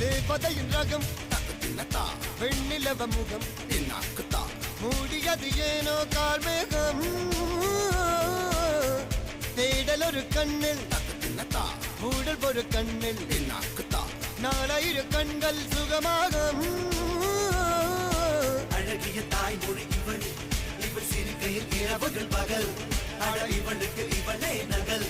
தேவதையின் ரகம் வெண்ணிலவ முகம் மூடியது ஏனோ கார்மேகம் தேடல் ஒரு கண்ணில் மூடல் ஒரு கண்ணில் நாலாயிர கண்கள் சுகமாக அழகிய தாய்மொழி இவள் இவள் சிரிக்கையில் இரவுகள் பகல் இவளுக்கு இவளே நகல்